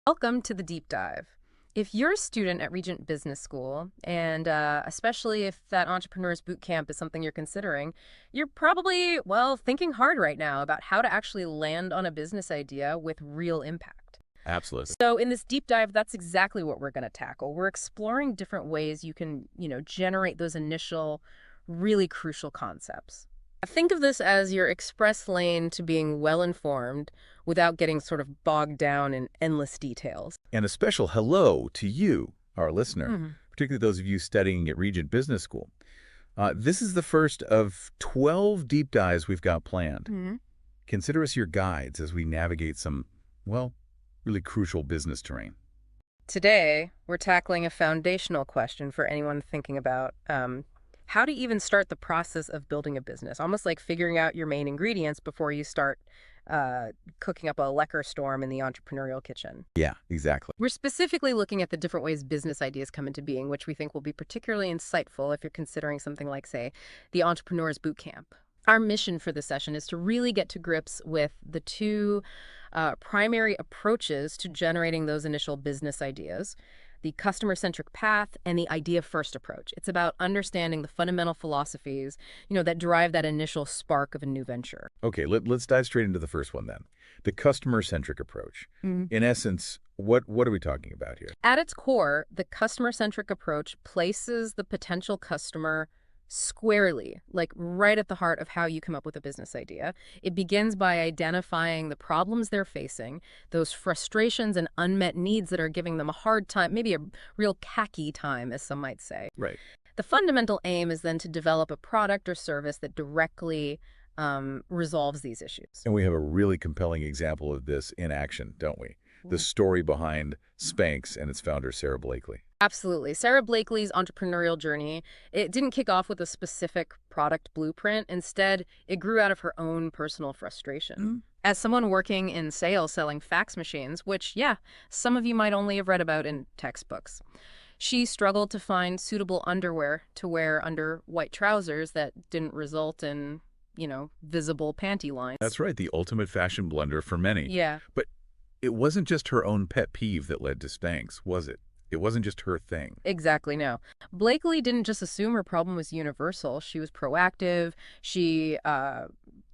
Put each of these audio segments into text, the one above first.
Welcome to the deep dive. If you're a student at Regent Business School, and especially if that entrepreneur's boot camp is something you're considering, you're probably, well, thinking hard right now about how to actually land on a business idea with real impact. Absolutely. So in this deep dive, that's exactly what we're going to tackle. We're exploring different ways you can, generate those initial, really crucial concepts. Think of this as your express lane to being well-informed without getting sort of bogged down in endless details. And a special hello to you, our listener, Mhm. particularly those of you studying at Regent Business School. This is the first of 12 deep dives we've got planned. Mhm. Consider us your guides as we navigate some, well, really crucial business terrain. Today, we're tackling a foundational question for anyone thinking about how to even start the process of building a business, almost like figuring out your main ingredients before you start cooking up a lekker storm in the entrepreneurial kitchen. Yeah, exactly. We're specifically looking at the different ways business ideas come into being, which we think will be particularly insightful if you're considering something like, say, the Entrepreneur's Boot Camp. Our mission for this session is to really get to grips with the two primary approaches to generating those initial business ideas: the customer-centric path and the idea-first approach. It's about understanding the fundamental philosophies, that drive that initial spark of a new venture. Okay, let's dive straight into the first one then. The customer-centric approach. In essence, what are we talking about here? At its core, the customer-centric approach places the potential customer squarely, like right at the heart of how you come up with a business idea. It begins by identifying the problems they're facing, those frustrations and unmet needs that are giving them a hard time, maybe a real khaki time, as some might say. Right. The fundamental aim is then to develop a product or service that directly resolves these issues. And we have a really compelling example of this in action, don't we? The story behind Spanx and its founder, Sarah Blakely. Absolutely. Sarah Blakely's entrepreneurial journey, it didn't kick off with a specific product blueprint. Instead, it grew out of her own personal frustration. As someone working in sales selling fax machines, which, yeah, some of you might only have read about in textbooks, she struggled to find suitable underwear to wear under white trousers that didn't result in, visible panty lines. That's right, the ultimate fashion blunder for many. Yeah. But it wasn't just her own pet peeve that led to Spanx, was it? It wasn't just her thing. Exactly, no. Blakely didn't just assume her problem was universal. She was proactive. She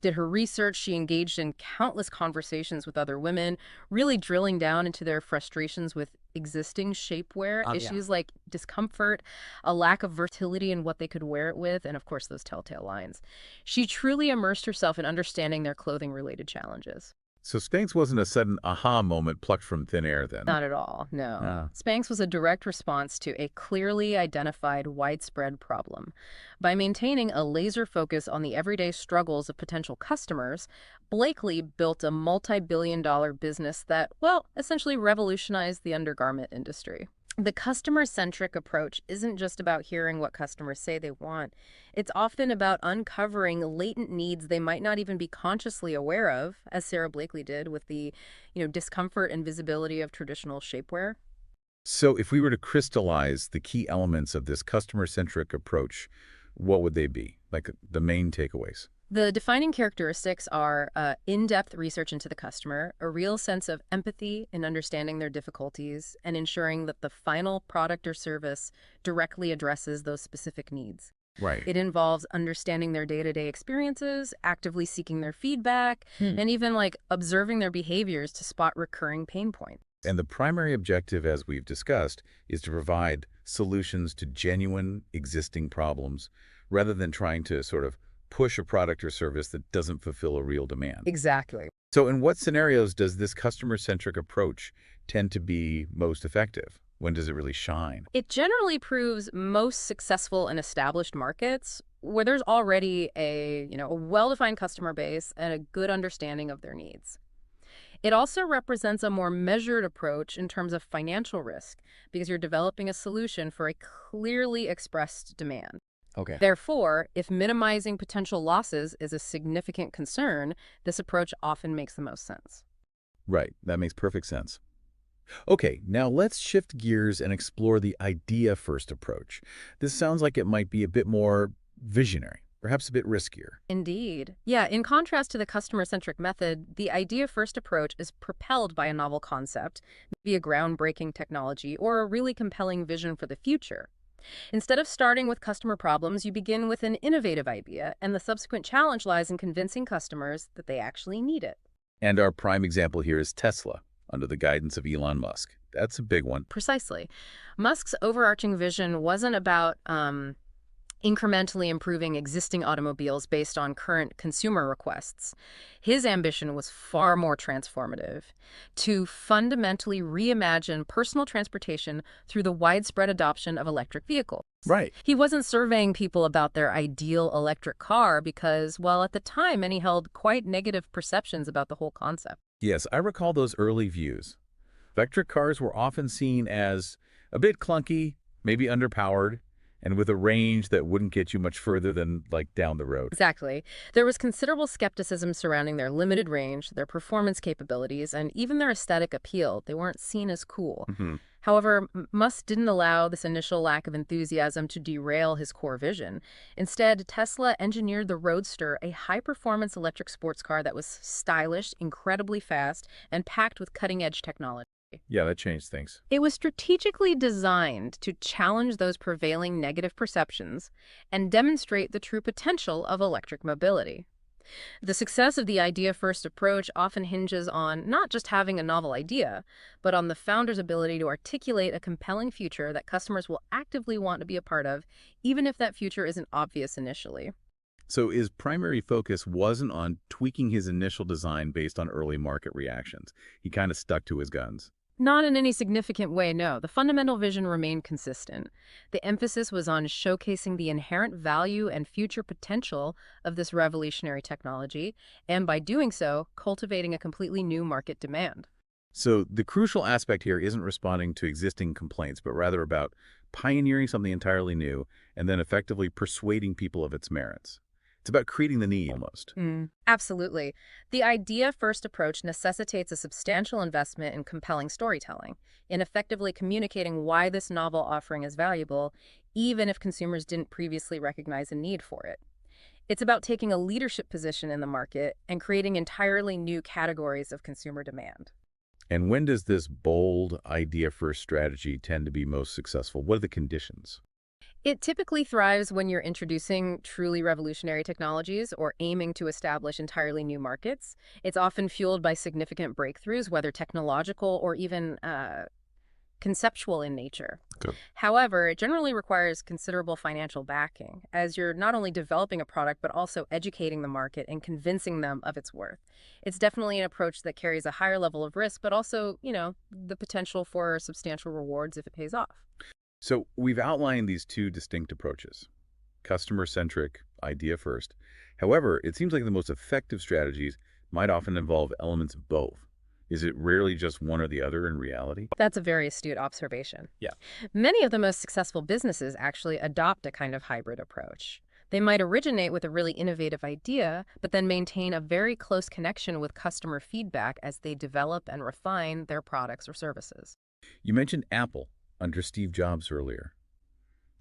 did her research. She engaged in countless conversations with other women, really drilling down into their frustrations with existing shapewear, Yeah. issues like discomfort, a lack of versatility in what they could wear it with, and of course, those telltale lines. She truly immersed herself in understanding their clothing-related challenges. So Spanx wasn't a sudden aha moment plucked from thin air then? Not at all, no. Ah. Spanx was a direct response to a clearly identified widespread problem. By maintaining a laser focus on the everyday struggles of potential customers, Blakely built a multi-billion-dollar business that, well, essentially revolutionized the undergarment industry. The customer-centric approach isn't just about hearing what customers say they want. It's often about uncovering latent needs they might not even be consciously aware of, as Sarah Blakely did with the, discomfort and visibility of traditional shapewear. So if we were to crystallize the key elements of this customer-centric approach, what would they be? Like the main takeaways? The defining characteristics are in-depth research into the customer, a real sense of empathy in understanding their difficulties, and ensuring that the final product or service directly addresses those specific needs. Right. It involves understanding their day-to-day experiences, actively seeking their feedback, and even like observing their behaviors to spot recurring pain points. And the primary objective, as we've discussed, is to provide solutions to genuine existing problems rather than trying to sort of push a product or service that doesn't fulfill a real demand. Exactly. So in what scenarios does this customer-centric approach tend to be most effective? When does it really shine? It generally proves most successful in established markets where there's already a well-defined customer base and a good understanding of their needs. It also represents a more measured approach in terms of financial risk because you're developing a solution for a clearly expressed demand. Okay. Therefore, if minimizing potential losses is a significant concern, this approach often makes the most sense. Right. That makes perfect sense. Okay, now let's shift gears and explore the idea-first approach. This sounds like it might be a bit more visionary. perhaps a bit riskier. Indeed. Yeah, in contrast to the customer-centric method, the idea-first approach is propelled by a novel concept, maybe a groundbreaking technology, or a really compelling vision for the future. Instead of starting with customer problems, you begin with an innovative idea, and the subsequent challenge lies in convincing customers that they actually need it. And our prime example here is Tesla, under the guidance of Elon Musk. That's a big one. Precisely. Musk's overarching vision wasn't about incrementally improving existing automobiles based on current consumer requests. His ambition was far more transformative, to fundamentally reimagine personal transportation through the widespread adoption of electric vehicles. Right. He wasn't surveying people about their ideal electric car because, well, at the time, many held quite negative perceptions about the whole concept. Yes, I recall those early views. Electric cars were often seen as a bit clunky, maybe underpowered, and with a range that wouldn't get you much further than, like, down the road. Exactly. There was considerable skepticism surrounding their limited range, their performance capabilities, and even their aesthetic appeal. They weren't seen as cool. Hmm. However, Musk didn't allow this initial lack of enthusiasm to derail his core vision. Instead, Tesla engineered the Roadster, a high-performance electric sports car that was stylish, incredibly fast, and packed with cutting-edge technology. Yeah, that changed things. It was strategically designed to challenge those prevailing negative perceptions and demonstrate the true potential of electric mobility. The success of the idea-first approach often hinges on not just having a novel idea, but on the founder's ability to articulate a compelling future that customers will actively want to be a part of, even if that future isn't obvious initially. So his primary focus wasn't on tweaking his initial design based on early market reactions. He kind of stuck to his guns. Not in any significant way, no. The fundamental vision remained consistent. The emphasis was on showcasing the inherent value and future potential of this revolutionary technology, and by doing so, cultivating a completely new market demand. So the crucial aspect here isn't responding to existing complaints, but rather about pioneering something entirely new and then effectively persuading people of its merits. It's about creating the need, almost. Absolutely. The idea-first approach necessitates a substantial investment in compelling storytelling, in effectively communicating why this novel offering is valuable, even if consumers didn't previously recognize a need for it. It's about taking a leadership position in the market and creating entirely new categories of consumer demand. And when does this bold idea-first strategy tend to be most successful? What are the conditions? It typically thrives when you're introducing truly revolutionary technologies or aiming to establish entirely new markets. It's often fueled by significant breakthroughs, whether technological or even conceptual in nature. Good. However, it generally requires considerable financial backing, as you're not only developing a product, but also educating the market and convincing them of its worth. It's definitely an approach that carries a higher level of risk, but also, the potential for substantial rewards if it pays off. So we've outlined these two distinct approaches, customer-centric, idea-first. However, it seems like the most effective strategies might often involve elements of both. Is it rarely just one or the other in reality? That's a very astute observation. Yeah. Many of the most successful businesses actually adopt a kind of hybrid approach. They might originate with a really innovative idea, but then maintain a very close connection with customer feedback as they develop and refine their products or services. You mentioned Apple under Steve Jobs earlier.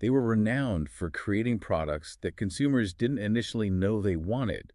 They were renowned for creating products that consumers didn't initially know they wanted.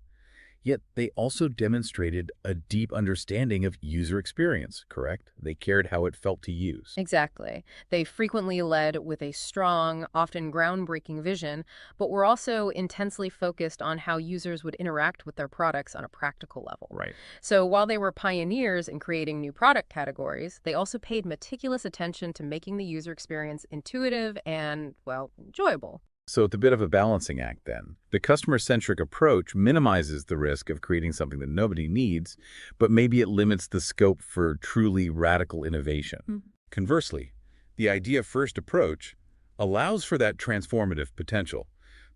Yet they also demonstrated a deep understanding of user experience, correct? They cared how it felt to use. Exactly. They frequently led with a strong, often groundbreaking vision, but were also intensely focused on how users would interact with their products on a practical level. Right. So while they were pioneers in creating new product categories, they also paid meticulous attention to making the user experience intuitive and, well, enjoyable. So it's a bit of a balancing act then. The customer-centric approach minimizes the risk of creating something that nobody needs, but maybe it limits the scope for truly radical innovation. Conversely, the idea-first approach allows for that transformative potential,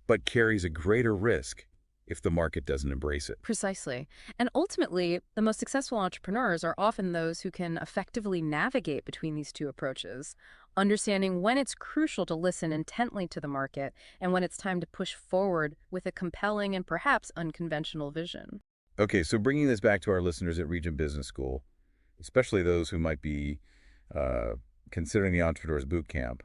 but carries a greater risk if the market doesn't embrace it. Precisely. And ultimately, the most successful entrepreneurs are often those who can effectively navigate between these two approaches, understanding when it's crucial to listen intently to the market and when it's time to push forward with a compelling and perhaps unconventional vision. Okay, so bringing this back to our listeners at Regent Business School, especially those who might be considering the Entrepreneur's Boot Camp,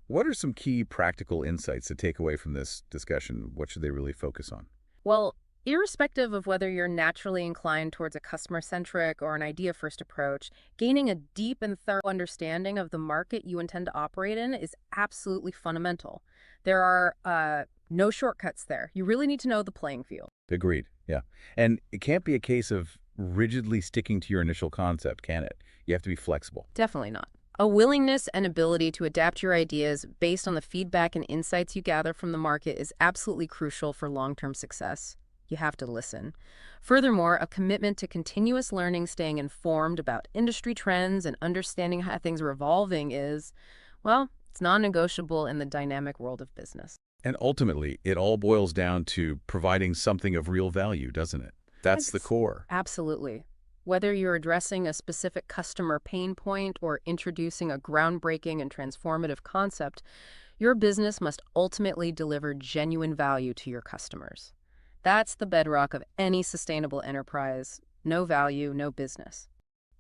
What are some key practical insights to take away from this discussion? What should they really focus on? Well, irrespective of whether you're naturally inclined towards a customer-centric or an idea-first approach, gaining a deep and thorough understanding of the market you intend to operate in is absolutely fundamental. There are no shortcuts there. You really need to know the playing field. Agreed. Yeah. And it can't be a case of rigidly sticking to your initial concept, can it? You have to be flexible. Definitely not. A willingness and ability to adapt your ideas based on the feedback and insights you gather from the market is absolutely crucial for long-term success. You have to listen. Furthermore, a commitment to continuous learning, staying informed about industry trends, and understanding how things are evolving is, well, it's non-negotiable in the dynamic world of business. And ultimately, it all boils down to providing something of real value, doesn't it? That's the Yes. core. Absolutely. Whether you're addressing a specific customer pain point or introducing a groundbreaking and transformative concept, your business must ultimately deliver genuine value to your customers. That's the bedrock of any sustainable enterprise. No value, no business.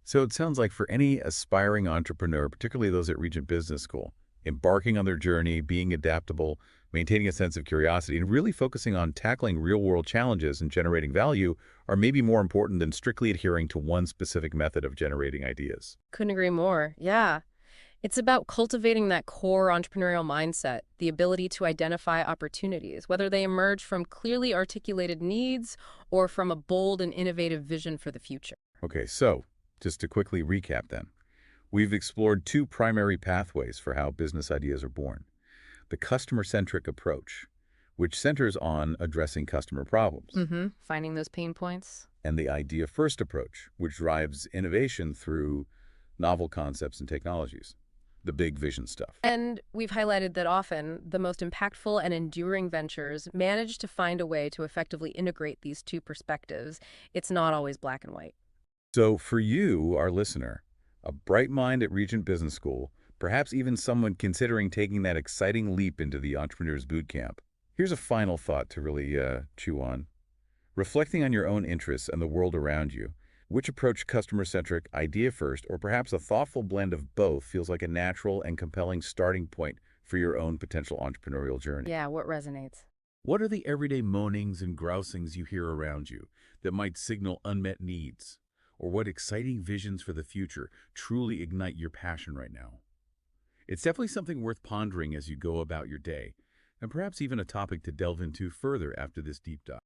So it sounds like for any aspiring entrepreneur, particularly those at Regent Business School, embarking on their journey, being adaptable, maintaining a sense of curiosity, and really focusing on tackling real-world challenges and generating value are maybe more important than strictly adhering to one specific method of generating ideas. Couldn't agree more. Yeah. It's about cultivating that core entrepreneurial mindset, the ability to identify opportunities, whether they emerge from clearly articulated needs or from a bold and innovative vision for the future. Okay, so just to quickly recap then, we've explored two primary pathways for how business ideas are born. The customer-centric approach, which centers on addressing customer problems, Finding those pain points. and the idea-first approach, which drives innovation through novel concepts and technologies, the big vision stuff. And we've highlighted that often the most impactful and enduring ventures manage to find a way to effectively integrate these two perspectives. It's not always black and white. So for you, our listener, a bright mind at Regent Business School, perhaps even someone considering taking that exciting leap into the Entrepreneur's Boot Camp, here's a final thought to really chew on. Reflecting on your own interests and the world around you, which approach customer-centric, idea-first, or perhaps a thoughtful blend of both feels like a natural and compelling starting point for your own potential entrepreneurial journey? Yeah, what resonates? What are the everyday moanings and grousings you hear around you that might signal unmet needs? Or what exciting visions for the future truly ignite your passion right now? It's definitely something worth pondering as you go about your day, and perhaps even a topic to delve into further after this deep dive.